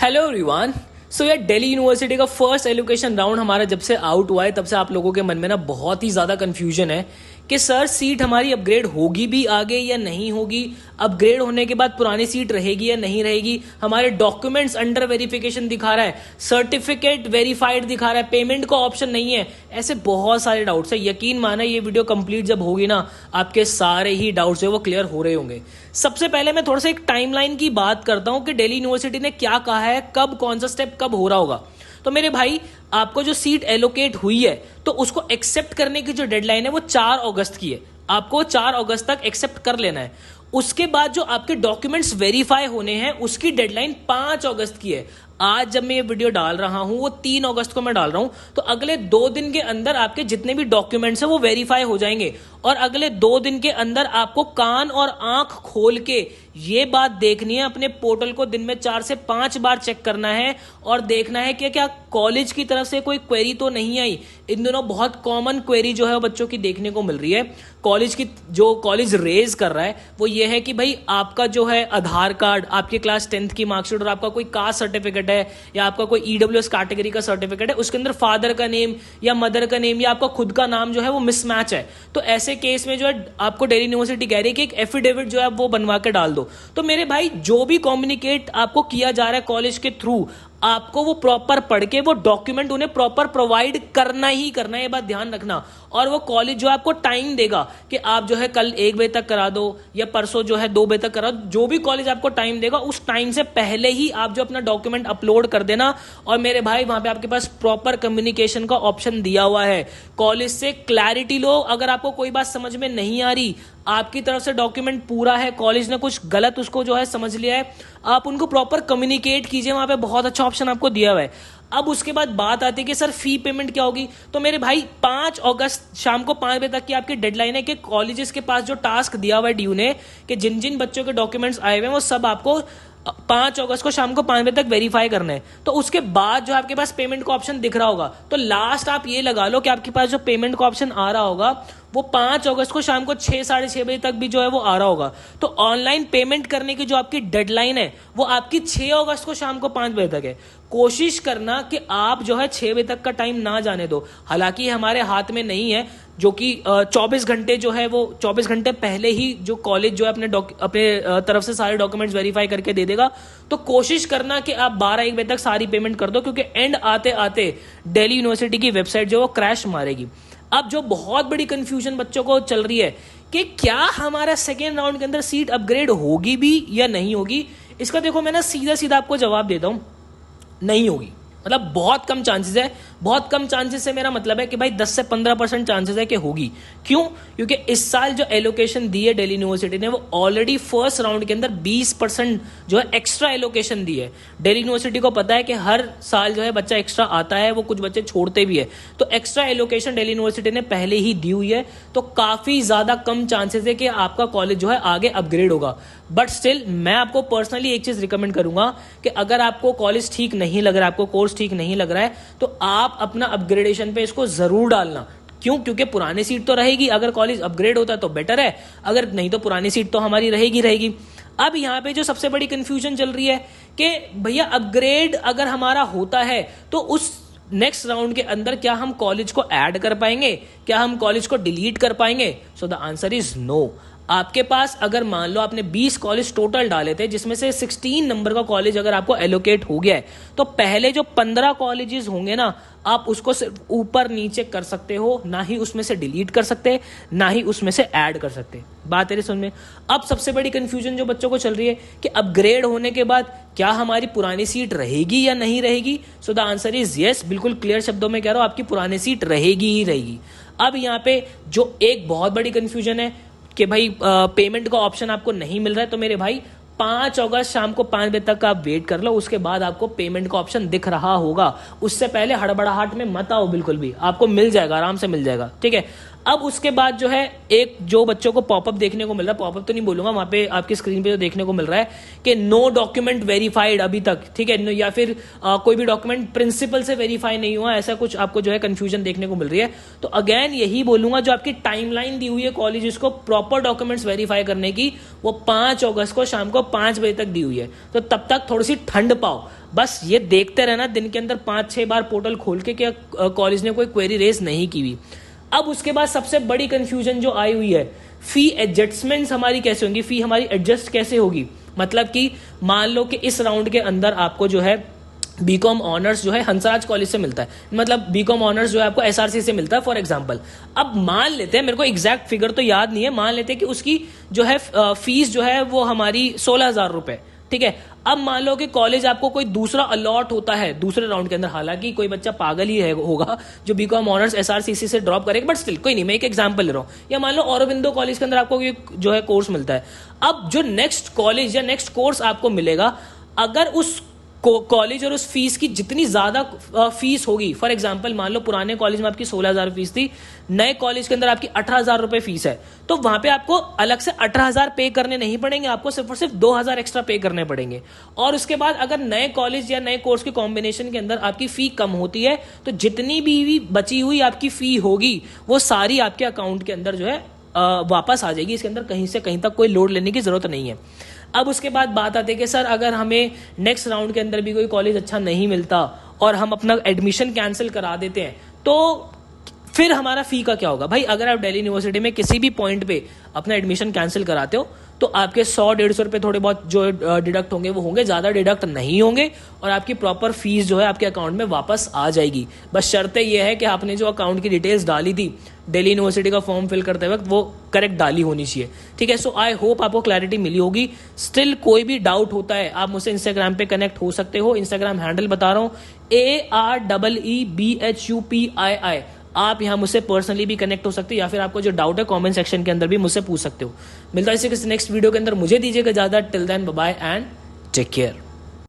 Hello everyone. So यार Delhi University का first allocation round हमारा जब से आउट हुआ है तब से आप लोगों के मन में ना बहुत ही ज़्यादा कन्फ्यूजन है कि सर सीट हमारी अपग्रेड होगी भी आगे या नहीं होगी, अपग्रेड होने के बाद पुरानी सीट रहेगी या नहीं रहेगी, हमारे डॉक्यूमेंट्स अंडर वेरिफिकेशन दिखा रहा है, सर्टिफिकेट वेरीफाइड दिखा रहा है, पेमेंट का ऑप्शन नहीं है। ऐसे बहुत सारे डाउट्स है। यकीन माना ये वीडियो कंप्लीट जब होगी ना आपके सारे ही डाउट्स है वो क्लियर हो रहे होंगे। सबसे पहले मैं थोड़ा सा एक टाइमलाइन की बात करता हूं कि दिल्ली यूनिवर्सिटी ने क्या कहा है, कब कौन सा स्टेप कब हो रहा होगा। तो मेरे भाई आपको जो सीट एलोकेट हुई है तो उसको एक्सेप्ट करने की जो डेडलाइन है वो 4 अगस्त की है। आपको 4 अगस्त तक एक्सेप्ट कर लेना है। उसके बाद जो आपके डॉक्यूमेंट्स वेरीफाई होने हैं उसकी डेडलाइन 5 अगस्त की है। आज जब मैं ये वीडियो डाल रहा हूं वो 3 अगस्त को मैं डाल रहा हूं, तो अगले 2 दिन के अंदर आपके जितने भी डॉक्यूमेंट्स हैं वो वेरीफाई हो जाएंगे। और अगले 2 दिन के अंदर आपको कान और आंख खोल के ये बात देखनी है, अपने पोर्टल को दिन में 4 से 5 बार चेक करना है और देखना है कि क्या कॉलेज की तरफ से कोई क्वेरी तो नहीं आई। इन दिनों बहुत कॉमन क्वेरी जो है बच्चों की देखने को मिल रही है। कॉलेज की जो कॉलेज रेज कर रहा है वो ये है कि भाई आपका जो है आधार कार्ड, आपके क्लास 10th की मार्कशीट और आपका कोई कास्ट सर्टिफिकेट है या आपका कोई ईडब्ल्यूएस कैटेगरी का सर्टिफिकेट है, उसके अंदर फादर का नेम या मदर का नेम या आपका खुद का नाम जो है वो मिसमैच है। तो ऐसे केस में जो है आपको दिल्ली यूनिवर्सिटी कह रही है कि एक एफिडेविट जो है वो बनवा के डाल दो। तो मेरे भाई जो भी कम्युनिकेट आपको किया जा रहा है कॉलेज के थ्रू, आपको वो प्रॉपर पढ़ के वो डॉक्यूमेंट उन्हें प्रॉपर प्रोवाइड करना ही करना है, ये बात ध्यान रखना। और वो कॉलेज जो आपको टाइम देगा कि आप जो है कल 1 बजे तक करा दो या परसों जो है 2 बजे तक करा दो, जो भी कॉलेज आपको टाइम देगा उस टाइम से पहले ही आप जो अपना डॉक्यूमेंट अपलोड कर देना। और मेरे भाई वहां पे आपके पास प्रॉपर कम्युनिकेशन का ऑप्शन दिया हुआ है। कॉलेज से क्लैरिटी लो, अगर आपको कोई बात समझ में नहीं आ रही, आपकी तरफ से डॉक्यूमेंट पूरा है, कॉलेज ने कुछ गलत उसको जो है समझ लिया है, आप उनको प्रॉपर कम्युनिकेट कीजिए। वहां पे बहुत अच्छा ऑप्शन आपको दिया हुआ है। अब उसके बाद बात आती है कि सर फी पेमेंट क्या होगी। तो मेरे भाई 5 अगस्त शाम को 5 बजे तक की आपकी डेडलाइन है कि कॉलेजेस के पास जो टास्क दिया हुआ है ड्यू ने कि जिन जिन बच्चों के डॉक्यूमेंट्स आए हुए हैं वो सब आपको 5 अगस्त को शाम को 5 बजे तक वेरीफाई करना है। तो उसके बाद जो आपके पास पेमेंट का ऑप्शन दिख रहा होगा, तो लास्ट आप ये लगा लो कि आपके पास जो पेमेंट का ऑप्शन आ रहा होगा वो 5 अगस्त को शाम को 6 साढ़े 6 बजे तक भी जो है वो आ रहा होगा। तो ऑनलाइन पेमेंट करने की जो आपकी डेडलाइन है वो आपकी 6 अगस्त को शाम को 5 बजे तक है। कोशिश करना कि आप जो है 6 बजे तक का टाइम ना जाने दो। हालांकि हमारे हाथ में नहीं है जो कि 24 घंटे जो है वो 24 घंटे पहले ही जो कॉलेज जो है अपने तरफ से सारे डॉक्यूमेंट्स वेरीफाई करके दे देगा। तो कोशिश करना कि आप 12-1 बजे तक सारी पेमेंट कर दो, क्योंकि एंड आते आते दिल्ली यूनिवर्सिटी की वेबसाइट जो वो क्रैश मारेगी। अब जो बहुत बड़ी कंफ्यूजन बच्चों को चल रही है कि क्या हमारा सेकेंड राउंड के अंदर सीट अपग्रेड होगी भी या नहीं होगी, इसका देखो मैं ना सीधा सीधा आपको जवाब देता हूं, नहीं होगी। मतलब बहुत कम चांसेस है। बहुत कम चांसेस से मेरा मतलब है कि भाई 10 से 15% चांसेस है कि होगी। क्यों? क्योंकि इस साल जो एलोकेशन दी है दिल्ली यूनिवर्सिटी ने वो ऑलरेडी फर्स्ट राउंड के अंदर 20% जो है एक्स्ट्रा एलोकेशन दी है। दिल्ली यूनिवर्सिटी को पता है कि हर साल जो है बच्चा एक्स्ट्रा आता है, वो कुछ बच्चे छोड़ते भी है, तो एक्स्ट्रा एलोकेशन दिल्ली यूनिवर्सिटी ने पहले ही दी हुई है। तो काफी ज्यादा कम चांसेस है कि आपका कॉलेज जो है आगे अपग्रेड होगा। बट स्टिल मैं आपको पर्सनली एक चीज रिकमेंड करूंगा कि अगर आपको कॉलेज ठीक नहीं लग रहा है, आपको कोर्स ठीक नहीं लग रहा है, तो आप अपना अपग्रेडेशन पे इसको जरूर डालना। क्यों? क्योंकि पुरानी सीट तो रहेगी, अगर कॉलेज अपग्रेड होता है तो बेटर है, अगर नहीं तो पुरानी सीट तो हमारी रहेगी। अब यहाँ पे जो सबसे बड़ी कंफ्यूजन चल रही है कि भैया अपग्रेड अगर हमारा होता है तो उस नेक्स्ट राउंड के अंदर क्या हम कॉलेज को ऐड कर पाएंगे, क्या हम कॉलेज को डिलीट कर पाएंगे? So the answer is no. आपके पास अगर मान लो आपने 20 कॉलेज टोटल डाले थे जिसमें से 16 नंबर का कॉलेज अगर आपको एलोकेट हो गया है, तो पहले जो 15 कॉलेजेस होंगे ना आप उसको सिर्फ ऊपर नीचे कर सकते हो, ना ही उसमें से डिलीट कर सकते, ना ही उसमें से ऐड कर सकते। बात है समझ में? अब सबसे बड़ी कंफ्यूजन जो बच्चों को चल रही है कि अपग्रेड होने के बाद क्या हमारी पुरानी सीट रहेगी या नहीं रहेगी। सो द आंसर इज यस। बिल्कुल क्लियर शब्दों में कह रहा हूं, आपकी पुरानी सीट रहेगी ही रहेगी। अब यहाँ पे जो एक बहुत बड़ी कंफ्यूजन है कि भाई पेमेंट का ऑप्शन आपको नहीं मिल रहा है, तो मेरे भाई 5 अगस्त शाम को 5 बजे तक आप वेट कर लो, उसके बाद आपको पेमेंट का ऑप्शन दिख रहा होगा। उससे पहले हड़बड़ाहट में मत आओ, बिल्कुल भी आपको मिल जाएगा, आराम से मिल जाएगा। ठीक है। अब उसके बाद जो है एक जो बच्चों को पॉपअप देखने को मिल रहा है, पॉपअप तो नहीं बोलूंगा, वहां पे आपकी स्क्रीन पे जो देखने को मिल रहा है कि नो डॉक्यूमेंट वेरीफाइड अभी तक, ठीक है, या फिर कोई भी डॉक्यूमेंट प्रिंसिपल से वेरीफाई नहीं हुआ, ऐसा कुछ आपको जो है कंफ्यूजन देखने को मिल रही है। तो अगेन यही बोलूंगा, जो आपकी टाइमलाइन दी हुई है कॉलेज को प्रॉपर डॉक्यूमेंट्स वेरीफाई करने की, वो 5 अगस्त को शाम को 5 बजे तक दी हुई है। तो तब तक थोड़ी सी ठंड पाओ, बस ये देखते रहना दिन के अंदर 5-6 बार पोर्टल खोल के क्या कॉलेज ने कोई क्वेरी रेज नहीं की हुई। अब उसके बाद सबसे बड़ी कंफ्यूजन जो आई हुई है, फी एडजस्टमेंट्स हमारी कैसे होंगी, फी हमारी एडजस्ट कैसे होगी। मतलब कि मान लो कि इस राउंड के अंदर आपको जो है बीकॉम ऑनर्स जो है हंसराज कॉलेज से मिलता है, मतलब बीकॉम ऑनर्स जो है आपको एसआरसी से मिलता है फॉर एग्जांपल। अब मान लेते हैं, मेरे को एग्जैक्ट फिगर तो याद नहीं है, मान लेते हैं कि उसकी जो है फीस जो है वो हमारी 16,000 रुपए, ठीक है। अब मान लो कि कॉलेज आपको कोई दूसरा अलॉट होता है दूसरे राउंड के अंदर, हालांकि कोई बच्चा पागल ही है होगा जो बीकॉम ऑनर्स एसआरसीसी से ड्रॉप करेगा, बट स्टिल कोई नहीं, मैं एक एग्जांपल ले रहा हूं। या मान लो औरबिंदो कॉलेज के अंदर आपको जो है कोर्स मिलता है। अब जो नेक्स्ट कॉलेज या नेक्स्ट कोर्स आपको मिलेगा, अगर उस कॉलेज और उस फीस की जितनी ज्यादा फीस होगी, फॉर एग्जांपल मान लो पुराने कॉलेज में आपकी 16,000 फीस थी, नए कॉलेज के अंदर आपकी 18,000 रुपए फीस है, तो वहां पे आपको अलग से 18,000 पे करने नहीं पड़ेंगे, आपको सिर्फ और सिर्फ 2,000 एक्स्ट्रा पे करने पड़ेंगे। और उसके बाद अगर नए कॉलेज या नए कोर्स के कॉम्बिनेशन के अंदर आपकी फी कम होती है, तो जितनी भी बची हुई आपकी फी होगी वो सारी आपके अकाउंट के अंदर जो है वापस आ जाएगी। इसके अंदर कहीं से कहीं तक कोई लोड लेने की जरूरत नहीं है। अब उसके बाद बात आती है कि सर अगर हमें नेक्स्ट राउंड के अंदर भी कोई कॉलेज अच्छा नहीं मिलता और हम अपना एडमिशन कैंसिल करा देते हैं, तो फिर हमारा फी का क्या होगा। भाई अगर आप दिल्ली यूनिवर्सिटी में किसी भी पॉइंट पे अपना एडमिशन कैंसिल कराते हो, तो आपके 100-150 रुपए थोड़े बहुत जो डिडक्ट होंगे वो होंगे, ज्यादा डिडक्ट नहीं होंगे, और आपकी प्रॉपर फीस जो है आपके अकाउंट में वापस आ जाएगी। बस शर्त यह है कि आपने जो अकाउंट की डिटेल्स डाली थी दिल्ली यूनिवर्सिटी का फॉर्म फिल करते वक्त, वो करेक्ट डाली होनी चाहिए, ठीक है। सो आई होप आपको क्लैरिटी मिली होगी। स्टिल कोई भी डाउट होता है आप मुझसे इंस्टाग्राम पे कनेक्ट हो सकते हो। इंस्टाग्राम हैंडल बता रहा हूं, AREEBHUPII। आप यहाँ मुझसे पर्सनली भी कनेक्ट हो सकते हो, या फिर आपको जो डाउट है कमेंट सेक्शन के अंदर भी मुझसे पूछ सकते हो। मिलता है इसी नेक्स्ट वीडियो के अंदर, मुझे दीजिएगा ज्यादा। Till then bye bye and take care.